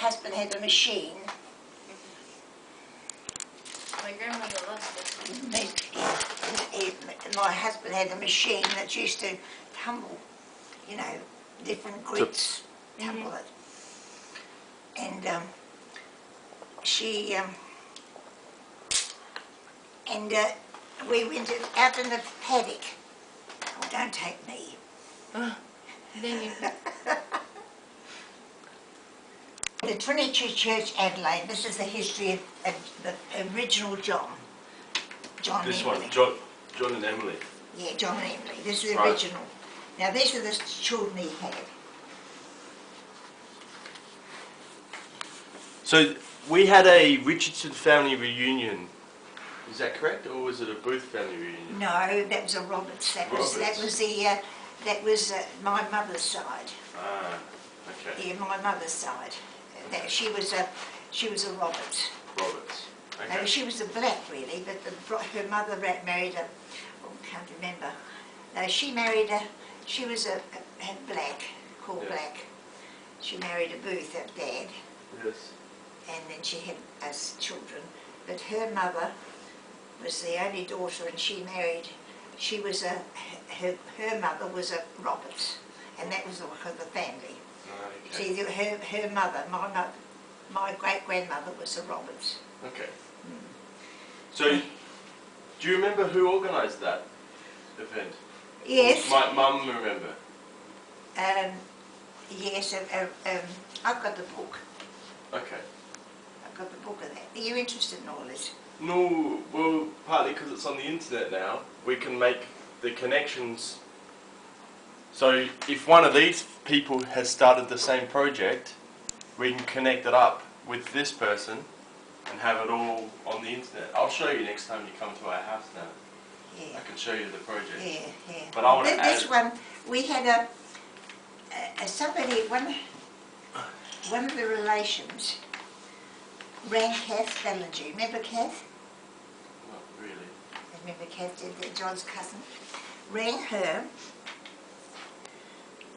husband had a machine. My grandmother loved it. My husband had a machine that used to tumble, you know, different grits, tumble it. And we went out in the paddock. Oh, don't take me. Then you... The Trinity Church, Adelaide. This is the history of the original John. John This Emily. one, John and Emily. Yeah, John and Emily. This is the Right. original. Now these are the children he had. So we had a Richardson family reunion. Is that correct, or was it a Booth family reunion? No, that was a Roberts. That was my mother's side. Ah, okay. Yeah, my mother's side. She was a Roberts. Roberts. No, Okay. she was a black really, but her mother married a. Oh, I can't remember. No, she married a. She was a black, called Black. She married a Booth, her dad. Yes. And then she had us children. But her mother was the only daughter, and she married. She was her mother was a Roberts, and that was the family. Okay. See, her mother, my great grandmother was a Roberts. Okay. So, do you remember who organised that event? Yes. My mum remember. Yes. I've got the book. Okay. I've got the book of that. Are you interested in all this? No, well, partly because it's on the internet now, we can make the connections. So if one of these people has started the same project, we can connect it up with this person and have it all on the internet. I'll show you next time you come to our house now. Yeah. I can show you the project. Yeah. But I want to add... This one, we had somebody, one of the relations rang Kath Ballinger. Remember Kath? Not really. Remember Kath, John's cousin? Rang her,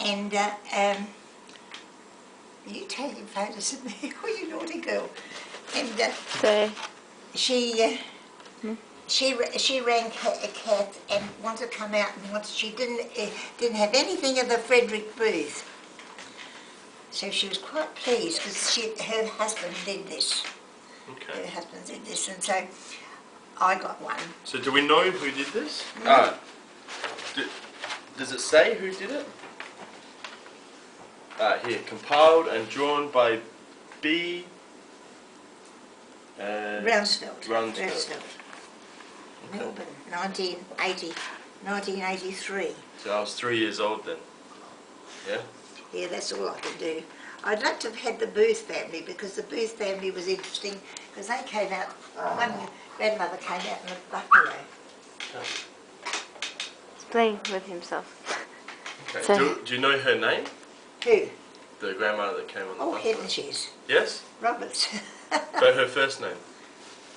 and you taking photos of me? Oh, you naughty girl. And she rang Kath and wanted to come out, and she didn't have anything of the Frederick Booth. So she was quite pleased because her husband did this. Okay. Her husband did this, and so I got one. So do we know who did this? Does it say who did it? Here, compiled and drawn by B. Rounsfeld. Okay. Melbourne, 1983. So I was 3 years old then. Yeah? Yeah, that's all I can do. I'd like to have had the Booth family because the Booth family was interesting because they came out, one grandmother came out in a buffalo. He's playing with himself. Okay. So- Do you know her name? Who? The grandmother that came on the Oh, buffalo? heavens yes. Yes? Roberts. So her first name?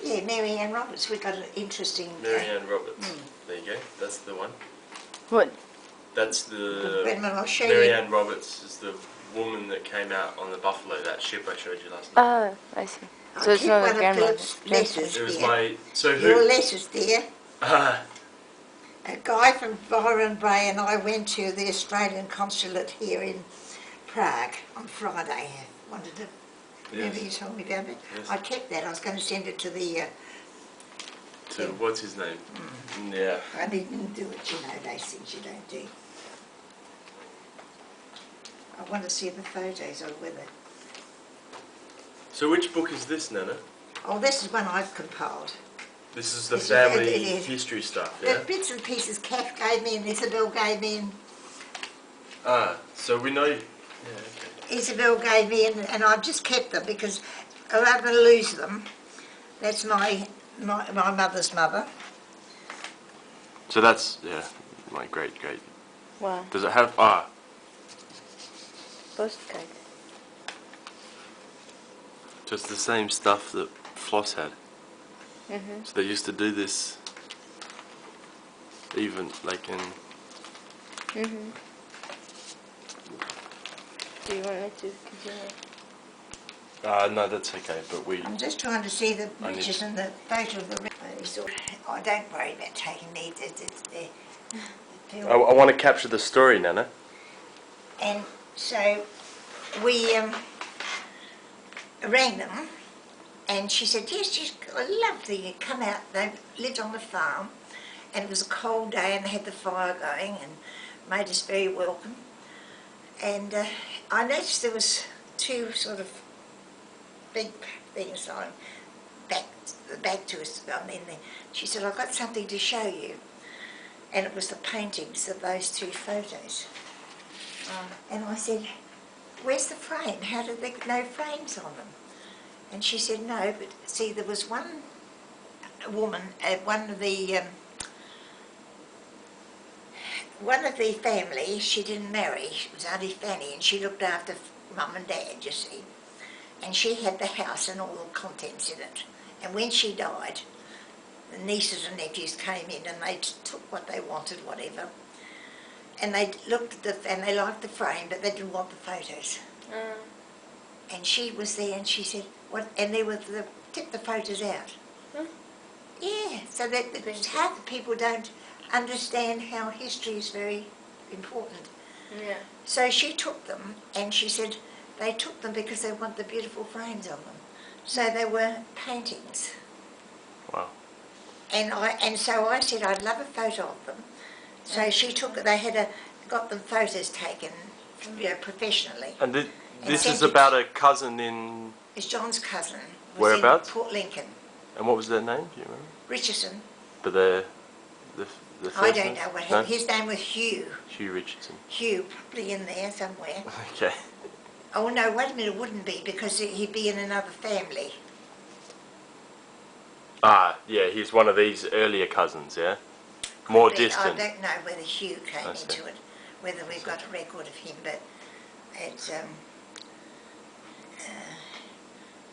Yeah, Mary Ann Roberts. We got an interesting... Mary Ann Roberts. There you go. That's the one. What? That's the... Wait a minute, I'll show Mary you. Ann Roberts is the woman that came out on the buffalo, that ship I showed you last night. Oh, I see. I'll So it's keep not one a of grandmother. Philip's letters It was here. my... So Your who... letters there. Ah, A guy from Byron Bay and I went to the Australian consulate here in Prague on Friday. Wanted to... Remember you told me about it? Yes. I kept that. I was going to send it to the... to what's his name? Yeah. I didn't do it, you know, those things you don't do. I want to see the photos of whether... So which book is this, Nana? Oh, this is one I've compiled. This is the This is- family it is. history stuff, The yeah? bits and pieces Kath gave me and Isabel gave me and So we know... Yeah, okay. Isabel gave me and I've just kept them because I'm going to lose them. That's my mother's mother. So that's, yeah, my great. Wow. Does it have... Postcard. Just the same stuff that Floss had. Mm-hmm. So they used to do this even like in... Mm-hmm. Do you want me to continue? No, that's okay, but we... I'm just trying to see the I need- riches and the photo of the Oh, don't worry about taking me. I want to capture the story, Nana. And so we rang them, and she said, yes, she's lovely. Come out. They lived on the farm, and it was a cold day, and they had the fire going, and made us very welcome. And I noticed there was two sort of big things on back to us. I mean, she said, I've got something to show you. And it was the paintings of those two photos. And I said, where's the frame? How did there no frames on them? And she said, no, but see, there was one woman, one of the family, she didn't marry. It was Auntie Fanny, and she looked after Mum and Dad, you see. And she had the house and all the contents in it. And when she died, the nieces and nephews came in and they took what they wanted, whatever. And they looked at and they liked the frame, but they didn't want the photos. And she was there, and she said, "What?" And they were tipped the photos out. Yeah, so that half the people don't understand how history is very important. Yeah. So she took them, and she said they took them because they want the beautiful frames on them. So they were paintings. Wow. And so I said I'd love a photo of them. So she took it. They got them photos taken, professionally. And this sent is it- about a cousin in... It's John's cousin. Was Whereabouts? In Port Lincoln, And what was their name? Do you remember? Richardson. But the first I don't name? know what No? his name was Hugh. Hugh Richardson. Hugh, probably in there somewhere. Okay. Oh no, wait a minute, it wouldn't be because he'd be in another family. Ah, yeah, he's one of these earlier cousins, yeah? More Could be. distant. I don't know whether Hugh came I see. into it, whether we've got a record of him, but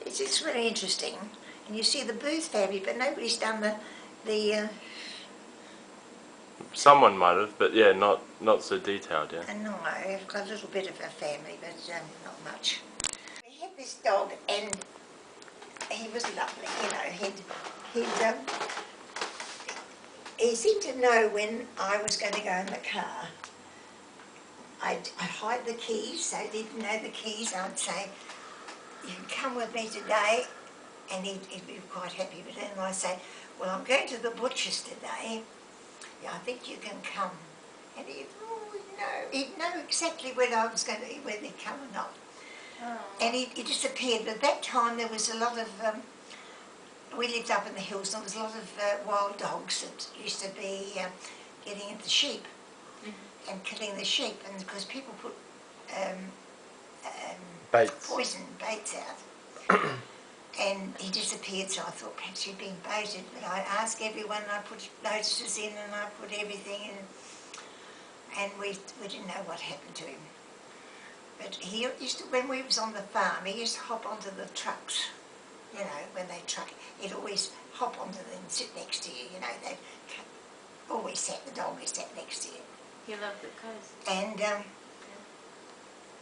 it's really interesting. And you see the Booth family, but nobody's done the Someone might have, but yeah, not so detailed, yeah. no, I've got a little bit of a family, but not much. We had this dog, and he was lovely, he seemed to know when I was going to go in the car. I'd hide the keys, so he didn't know the keys. I'd say, you can come with me today, and he'd be quite happy with it. And I'd say, well, I'm going to the butcher's today. Yeah, I think you can come. And he'd know exactly when I was going to, whether he'd come or not. Oh. And he disappeared. But at that time there was a lot of, we lived up in the hills, and there was a lot of wild dogs that used to be getting into sheep and killing the sheep. And because people put Bates. poison baits out. And he disappeared, so I thought perhaps he'd been baited. But I asked everyone, I put notices in and I put everything in, and we didn't know what happened to him. But he used to, when we was on the farm, he used to hop onto the trucks, when they truck. He'd always hop onto them and sit next to you, they'd always the dog always sat next to you. You love the coast. And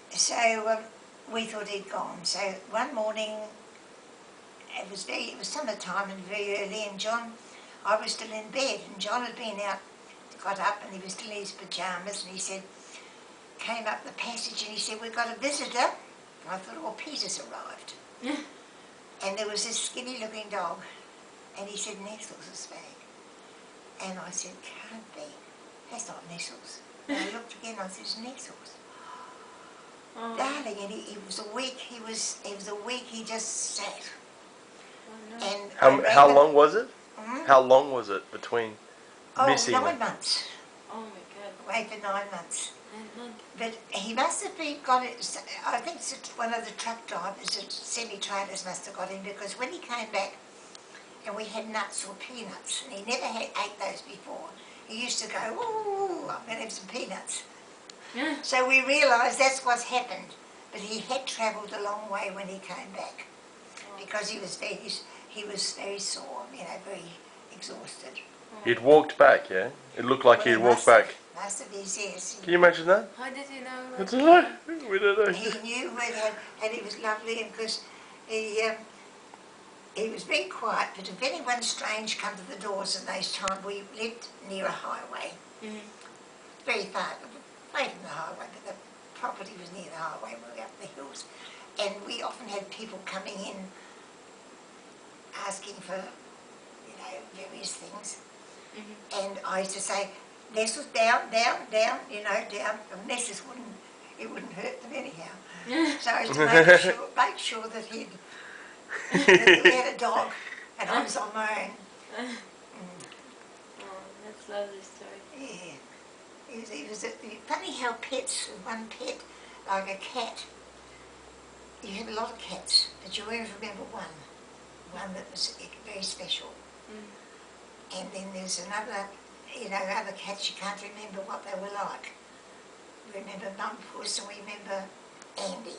so we thought he'd gone. So one morning, it was summertime and very early, and I was still in bed, and John had been out, got up, and he was still in his pyjamas, and he said, came up the passage, and he said, we've got a visitor. And I thought, oh, Peter's arrived. And there was this skinny looking dog, and he said, Nestles' bag. And I said, can't be, that's not Nestles. And I looked again, I said, it's Nestles. Oh. Darling, and he was a week, he just sat. Oh, no. And I rang How the- long was it? Hmm? How long was it between missing 9 them? months. Oh my God. Away for 9 months. 9 months. But he must have got it, I think it's one of the truck drivers, the semi-trailers must have got him, because when he came back and we had nuts or peanuts, and he never ate those before, he used to go, ooh, I'm going to have some peanuts. Yeah. So we realised that's what's happened, but he had travelled a long way when he came back, because he was very sore, very exhausted. He'd walked back, yeah? It looked like he'd walked back. Must have been, yes. Can you imagine that? How did you know? I don't know. We don't know. He knew where they had, and it was lovely, and because He was very quiet, but if anyone strange come to the doors in those times, we lived near a highway, very far away from the highway, but the property was near the highway, we were up the hills. And we often had people coming in asking for, you know, various things. And I used to say, Nestles, down, down, down, you know, down. And Nestles wouldn't hurt them anyhow. So I used to make sure that that we had a dog and I was on my own. Oh, that's a lovely story. Yeah. It was funny how pets, one pet, like a cat, you had a lot of cats, but you always remember one that was very special. And then there's another, you know, other cats you can't remember what they were like. We remember Mum Puss and we remember Andy.